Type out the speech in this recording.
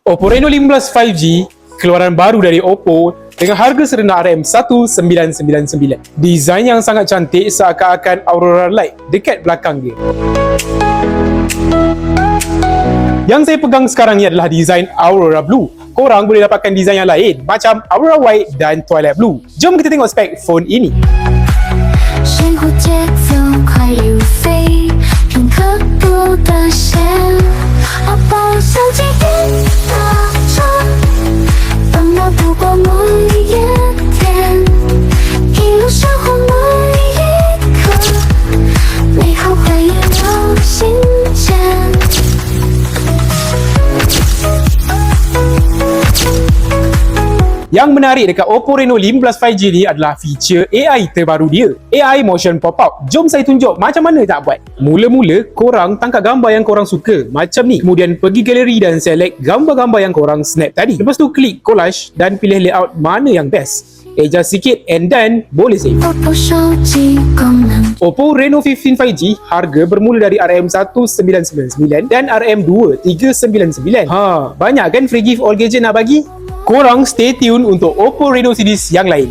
Oppo Reno 15 5G, keluaran baru dari Oppo dengan harga serendah RM1999. Desain yang sangat cantik seakan-akan Aurora Light dekat belakang dia. Yang saya pegang sekarang ni adalah desain Aurora Blue. Korang boleh dapatkan desain yang lain macam Aurora White dan Twilight Blue. Jom kita tengok spek phone ini. 生活节奏快如飞，片刻不得闲。我抱相机一大张，放大不过某一夜天，一路生活每一刻，美好回忆留心间。Yang menarik dekat Oppo Reno 15 5G ni adalah feature AI terbaru dia, AI Motion Pop-Out. Jom saya tunjuk macam mana tak buat. Mula-mula, korang tangkap gambar yang korang suka macam ni. Kemudian pergi galeri dan select gambar-gambar yang korang snap tadi. Lepas tu klik collage dan pilih layout mana yang best. Adjust sikit and then boleh save. Oppo 手机功能 Oppo Reno 15 5G harga bermula dari RM1999 dan RM2399. Banyak kan free gift all gadget nak bagi? Korang stay tune untuk Oppo Reno series yang lain.